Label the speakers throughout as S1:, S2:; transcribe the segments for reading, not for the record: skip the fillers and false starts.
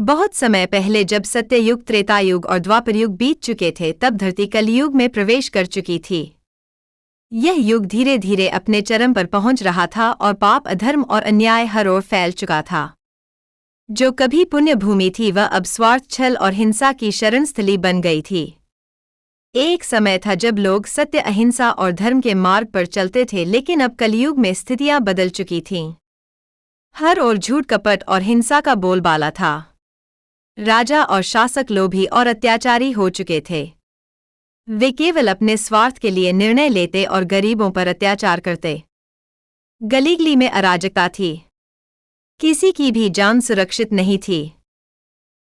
S1: बहुत समय पहले जब सत्ययुग, त्रेतायुग और द्वापर युग बीत चुके थे, तब धरती कलयुग में प्रवेश कर चुकी थी। यह युग धीरे धीरे अपने चरम पर पहुंच रहा था और पाप, अधर्म और अन्याय हर ओर फैल चुका था। जो कभी पुण्य भूमि थी वह अब स्वार्थ, छल और हिंसा की शरणस्थली बन गई थी। एक समय था जब लोग सत्य, अहिंसा और धर्म के मार्ग पर चलते थे, लेकिन अब कलयुग में स्थितियां बदल चुकी थीं। हर ओर झूठ, कपट और हिंसा का बोलबाला था। राजा और शासक लोभी और अत्याचारी हो चुके थे। वे केवल अपने स्वार्थ के लिए निर्णय लेते और गरीबों पर अत्याचार करते। गली गली में अराजकता थी। किसी की भी जान सुरक्षित नहीं थी।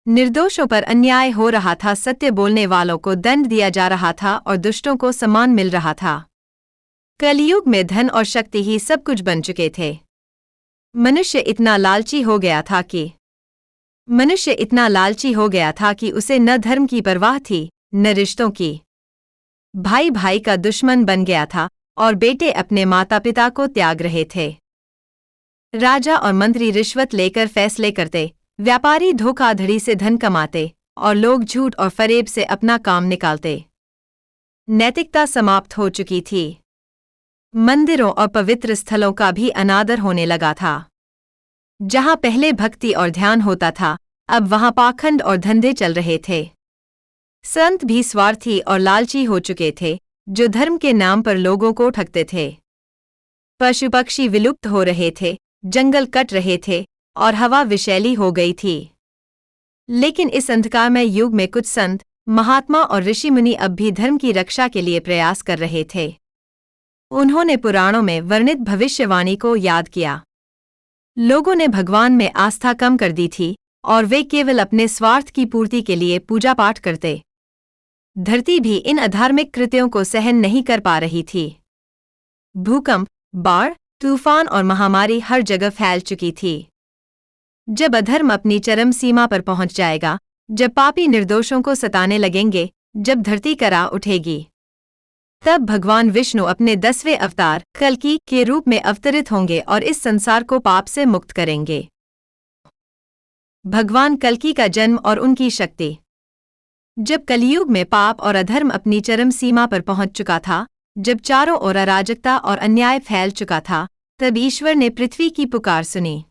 S1: निर्दोषों पर अन्याय हो रहा था, सत्य बोलने वालों को दंड दिया जा रहा था और दुष्टों को सम्मान मिल रहा था। कलयुग में धन और शक्ति ही सब कुछ बन चुके थे। मनुष्य इतना लालची हो गया था कि उसे न धर्म की परवाह थी, न रिश्तों की। भाई भाई का दुश्मन बन गया था और बेटे अपने माता पिता को त्याग रहे थे। राजा और मंत्री रिश्वत लेकर फैसले करते, व्यापारी धोखाधड़ी से धन कमाते और लोग झूठ और फरेब से अपना काम निकालते। नैतिकता समाप्त हो चुकी थी। मंदिरों और पवित्र स्थलों का भी अनादर होने लगा था। जहां पहले भक्ति और ध्यान होता था, अब वहां पाखंड और धंधे चल रहे थे। संत भी स्वार्थी और लालची हो चुके थे, जो धर्म के नाम पर लोगों को ठगते थे। पशु पक्षी विलुप्त हो रहे थे, जंगल कट रहे थे और हवा विषैली हो गई थी। लेकिन इस अंधकारमय युग में कुछ संत, महात्मा और ऋषि मुनि अब भी धर्म की रक्षा के लिए प्रयास कर रहे थे। उन्होंने पुराणों में वर्णित भविष्यवाणी को याद किया। लोगों ने भगवान में आस्था कम कर दी थी और वे केवल अपने स्वार्थ की पूर्ति के लिए पूजा पाठ करते। धरती भी इन अधार्मिक कृत्यों को सहन नहीं कर पा रही थी। भूकंप, बाढ़, तूफान और महामारी हर जगह फैल चुकी थी। जब अधर्म अपनी चरम सीमा पर पहुंच जाएगा, जब पापी निर्दोषों को सताने लगेंगे, जब धरती करा उठेगी, तब भगवान विष्णु अपने 10वें अवतार कल्कि के रूप में अवतरित होंगे और इस संसार को पाप से मुक्त करेंगे। भगवान कल्कि का जन्म और उनकी शक्ति। जब कलयुग में पाप और अधर्म अपनी चरम सीमा पर पहुंच चुका था, जब चारों ओर अराजकता और अन्याय फैल चुका था, तब ईश्वर ने पृथ्वी की पुकार सुनी।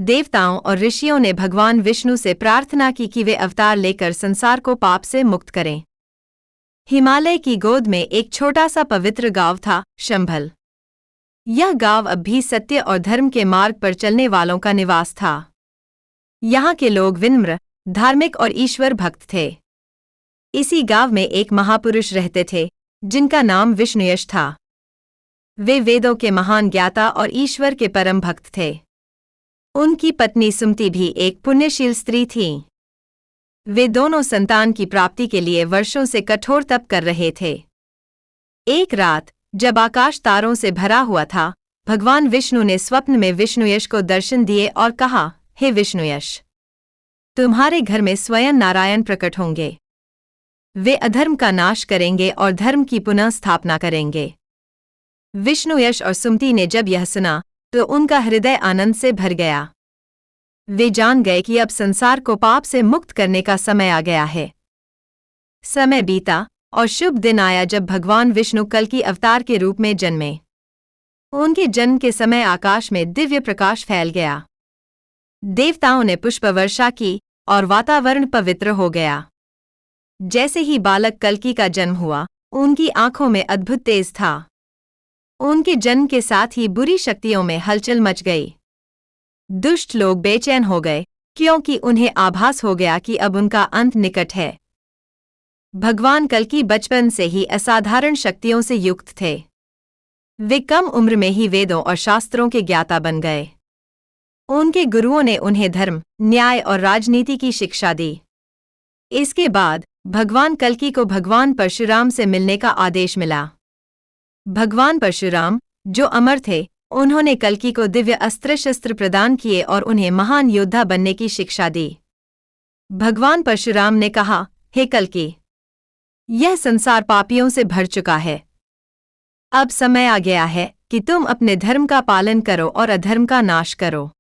S1: देवताओं और ऋषियों ने भगवान विष्णु से प्रार्थना की कि वे अवतार लेकर संसार को पाप से मुक्त करें। हिमालय की गोद में एक छोटा सा पवित्र गांव था, शंभल। यह गांव अब भी सत्य और धर्म के मार्ग पर चलने वालों का निवास था। यहाँ के लोग विनम्र, धार्मिक और ईश्वर भक्त थे। इसी गांव में एक महापुरुष रहते थे, जिनका नाम विष्णुयश था। वे वेदों के महान ज्ञाता और ईश्वर के परम भक्त थे। उनकी पत्नी सुमति भी एक पुण्यशील स्त्री थीं। वे दोनों संतान की प्राप्ति के लिए वर्षों से कठोर तप कर रहे थे। एक रात, जब आकाश तारों से भरा हुआ था, भगवान विष्णु ने स्वप्न में विष्णुयश को दर्शन दिए और कहा, हे विष्णुयश, तुम्हारे घर में स्वयं नारायण प्रकट होंगे। वे अधर्म का नाश करेंगे और धर्म की पुनः स्थापना करेंगे। विष्णुयश और सुमति ने जब यह सुना, तो उनका हृदय आनंद से भर गया। वे जान गए कि अब संसार को पाप से मुक्त करने का समय आ गया है। समय बीता और शुभ दिन आया जब भगवान विष्णु कल्कि अवतार के रूप में जन्मे। उनके जन्म के समय आकाश में दिव्य प्रकाश फैल गया। देवताओं ने पुष्प वर्षा की और वातावरण पवित्र हो गया। जैसे ही बालक कल्कि का जन्म हुआ, उनकी आंखों में अद्भुत तेज था। उनके जन्म के साथ ही बुरी शक्तियों में हलचल मच गई। दुष्ट लोग बेचैन हो गए, क्योंकि उन्हें आभास हो गया कि अब उनका अंत निकट है। भगवान कल्कि बचपन से ही असाधारण शक्तियों से युक्त थे। वे कम उम्र में ही वेदों और शास्त्रों के ज्ञाता बन गए। उनके गुरुओं ने उन्हें धर्म, न्याय और राजनीति की शिक्षा दी। इसके बाद भगवान कल्कि को भगवान परशुराम से मिलने का आदेश मिला। भगवान परशुराम, जो अमर थे, उन्होंने कल्कि को दिव्य अस्त्र शस्त्र प्रदान किए और उन्हें महान योद्धा बनने की शिक्षा दी। भगवान परशुराम ने कहा, हे कल्कि, यह संसार पापियों से भर चुका है। अब समय आ गया है कि तुम अपने धर्म का पालन करो और अधर्म का नाश करो।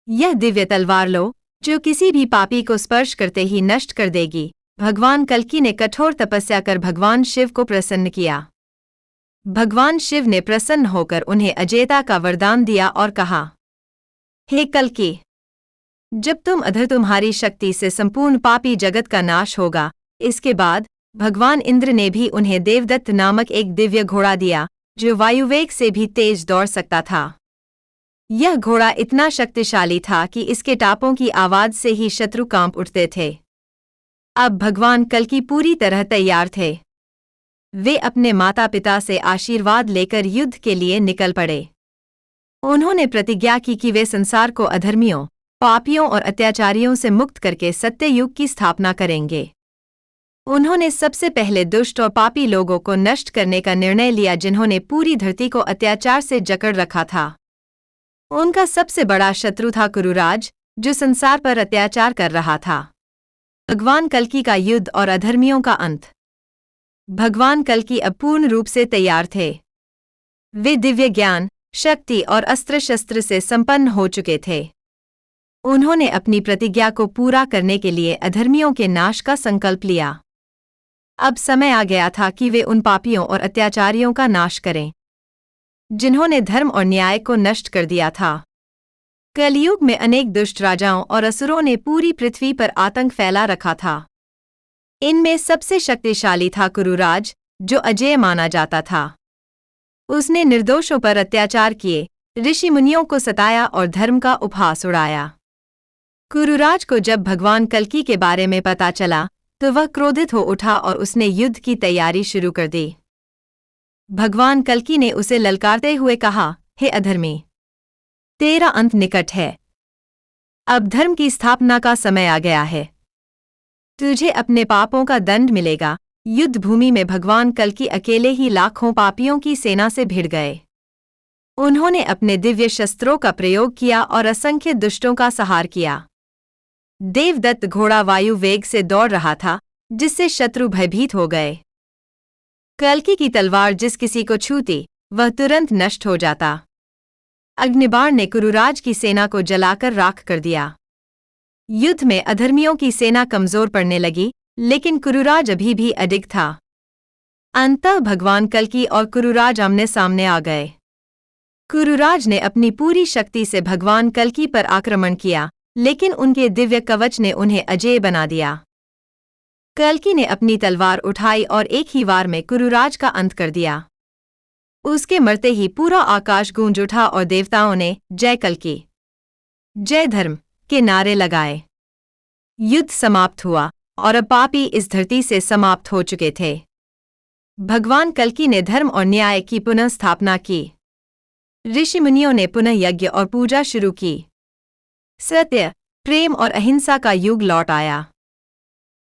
S1: यह दिव्य तलवार लो जो किसी भी पापी को स्पर्श करते ही नष्ट कर देगी। भगवान कल्कि ने कठोर तपस्या कर भगवान शिव को प्रसन्न किया। भगवान शिव ने प्रसन्न होकर उन्हें अजेयता का वरदान दिया और कहा, हे कल्कि, जब तुम अधर तुम्हारी शक्ति से संपूर्ण पापी जगत का नाश होगा। इसके बाद भगवान इंद्र ने भी उन्हें देवदत्त नामक एक दिव्य घोड़ा दिया, जो वायुवेग से भी तेज दौड़ सकता था। यह घोड़ा इतना शक्तिशाली था कि इसके टापों की आवाज से ही शत्रु कांप उठते थे। अब भगवान कल्कि पूरी तरह तैयार थे। वे अपने माता पिता से आशीर्वाद लेकर युद्ध के लिए निकल पड़े। उन्होंने प्रतिज्ञा की कि वे संसार को अधर्मियों, पापियों और अत्याचारियों से मुक्त करके सत्ययुग की स्थापना करेंगे। उन्होंने सबसे पहले दुष्ट और पापी लोगों को नष्ट करने का निर्णय लिया, जिन्होंने पूरी धरती को अत्याचार से जकड़ रखा था। उनका सबसे बड़ा शत्रु था कुरुराज, जो संसार पर अत्याचार कर रहा था। भगवान कल्कि का युद्ध और अधर्मियों का अंत। भगवान कल्कि अब पूर्ण रूप से तैयार थे। वे दिव्य ज्ञान, शक्ति और अस्त्र शस्त्र से संपन्न हो चुके थे। उन्होंने अपनी प्रतिज्ञा को पूरा करने के लिए अधर्मियों के नाश का संकल्प लिया। अब समय आ गया था कि वे उन पापियों और अत्याचारियों का नाश करें, जिन्होंने धर्म और न्याय को नष्ट कर दिया था। कलयुग में अनेक दुष्ट राजाओं और असुरों ने पूरी पृथ्वी पर आतंक फैला रखा था। इनमें सबसे शक्तिशाली था कुरुराज, जो अजेय माना जाता था। उसने निर्दोषों पर अत्याचार किए, ऋषि मुनियों को सताया और धर्म का उपहास उड़ाया। कुरुराज को जब भगवान कल्कि के बारे में पता चला तो वह क्रोधित हो उठा और उसने युद्ध की तैयारी शुरू कर दी। भगवान कल्कि ने उसे ललकारते हुए कहा, हे अधर्मी, तेरा अंत निकट है। अब धर्म की स्थापना का समय आ गया है। तुझे अपने पापों का दंड मिलेगा। युद्ध भूमि में भगवान कल्कि अकेले ही लाखों पापियों की सेना से भिड़ गए। उन्होंने अपने दिव्य शस्त्रों का प्रयोग किया और असंख्य दुष्टों का संहार किया। देवदत्त घोड़ा वायु वेग से दौड़ रहा था, जिससे शत्रु भयभीत हो गए। कल्कि की तलवार जिस किसी को छूती, वह तुरंत नष्ट हो जाता। अग्निबाण ने कुरुराज की सेना को जलाकर राख कर दिया। युद्ध में अधर्मियों की सेना कमजोर पड़ने लगी, लेकिन कुरुराज अभी भी अडिग था। अंततः भगवान कल्कि और कुरुराज आमने सामने आ गए। कुरुराज ने अपनी पूरी शक्ति से भगवान कल्कि पर आक्रमण किया, लेकिन उनके दिव्य कवच ने उन्हें अजेय बना दिया। कल्कि ने अपनी तलवार उठाई और एक ही वार में कुरुराज का अंत कर दिया। उसके मरते ही पूरा आकाश गूंज उठा और देवताओं ने जय कल्कि, जय धर्म के नारे लगाए। युद्ध समाप्त हुआ और अब पापी इस धरती से समाप्त हो चुके थे। भगवान कल्कि ने धर्म और न्याय की पुनः स्थापना की। ऋषि मुनियों ने पुनः यज्ञ और पूजा शुरू की। सत्य, प्रेम और अहिंसा का युग लौट आया।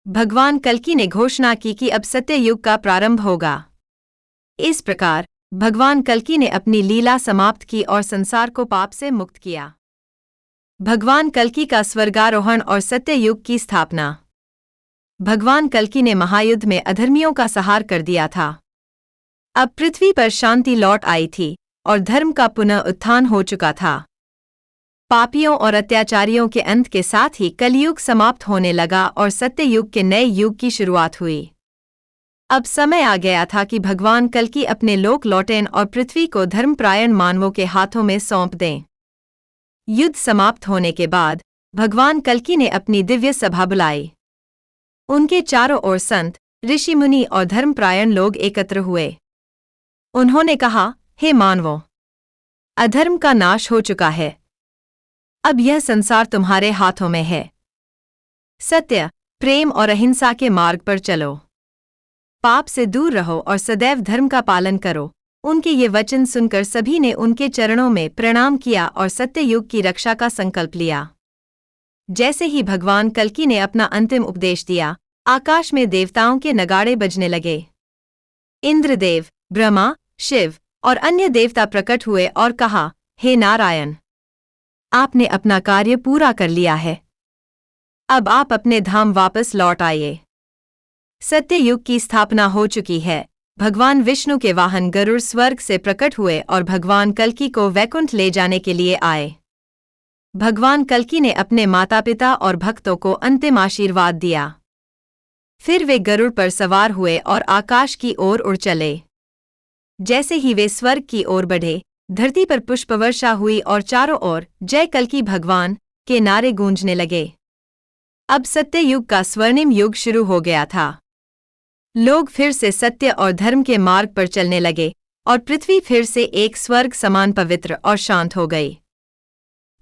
S1: भगवान कल्कि ने घोषणा की कि अब सत्य युग का प्रारंभ होगा। इस प्रकार भगवान कल्कि ने अपनी लीला समाप्त की और संसार को पाप से मुक्त किया। भगवान कल्कि का स्वर्गारोहण और सत्य युग की स्थापना। भगवान कल्कि ने महायुद्ध में अधर्मियों का संहार कर दिया था। अब पृथ्वी पर शांति लौट आई थी और धर्म का पुनः उत्थान हो चुका था। पापियों और अत्याचारियों के अंत के साथ ही कलयुग समाप्त होने लगा और सत्य युग के नए युग की शुरुआत हुई। अब समय आ गया था कि भगवान कल्कि अपने लोक लौटें और पृथ्वी को धर्मपरायण मानवों के हाथों में सौंप दें। युद्ध समाप्त होने के बाद भगवान कल्कि ने अपनी दिव्य सभा बुलाई। उनके चारों ओर संत, ऋषि मुनि और धर्मपरायण लोग एकत्र हुए। उन्होंने कहा, हे मानवों, अधर्म का नाश हो चुका है। अब यह संसार तुम्हारे हाथों में है। सत्य, प्रेम और अहिंसा के मार्ग पर चलो। पाप से दूर रहो और सदैव धर्म का पालन करो। उनके ये वचन सुनकर सभी ने उनके चरणों में प्रणाम किया और सत्य युग की रक्षा का संकल्प लिया। जैसे ही भगवान कल्कि ने अपना अंतिम उपदेश दिया, आकाश में देवताओं के नगाड़े बजने लगे। इंद्रदेव, ब्रह्मा, शिव और अन्य देवता प्रकट हुए और कहा, हे नारायण, आपने अपना कार्य पूरा कर लिया है। अब आप अपने धाम वापस लौट आइए। सत्य युग की स्थापना हो चुकी है। भगवान विष्णु के वाहन गरुड़ स्वर्ग से प्रकट हुए और भगवान कल्कि को वैकुंठ ले जाने के लिए आए। भगवान कल्कि ने अपने माता पिता और भक्तों को अंतिम आशीर्वाद दिया। फिर वे गरुड़ पर सवार हुए और आकाश की ओर उड़ चले। जैसे ही वे स्वर्ग की ओर बढ़े, धरती पर पुष्पवर्षा हुई और चारों ओर जय कल्कि भगवान के नारे गूंजने लगे। अब सत्य युग का स्वर्णिम युग शुरू हो गया था। लोग फिर से सत्य और धर्म के मार्ग पर चलने लगे और पृथ्वी फिर से एक स्वर्ग समान पवित्र और शांत हो गई।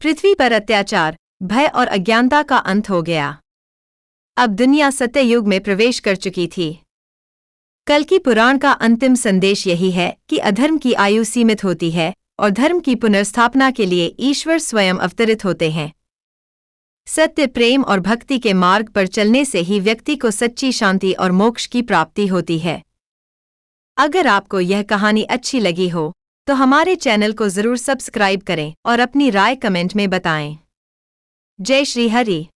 S1: पृथ्वी पर अत्याचार, भय और अज्ञानता का अंत हो गया। अब दुनिया सत्य युग में प्रवेश कर चुकी थी। कल्कि पुराण का अंतिम संदेश यही है कि अधर्म की आयु सीमित होती है और धर्म की पुनर्स्थापना के लिए ईश्वर स्वयं अवतरित होते हैं। सत्य, प्रेम और भक्ति के मार्ग पर चलने से ही व्यक्ति को सच्ची शांति और मोक्ष की प्राप्ति होती है। अगर आपको यह कहानी अच्छी लगी हो तो हमारे चैनल को जरूर सब्सक्राइब करें और अपनी राय कमेंट में बताएं। जय श्री हरि।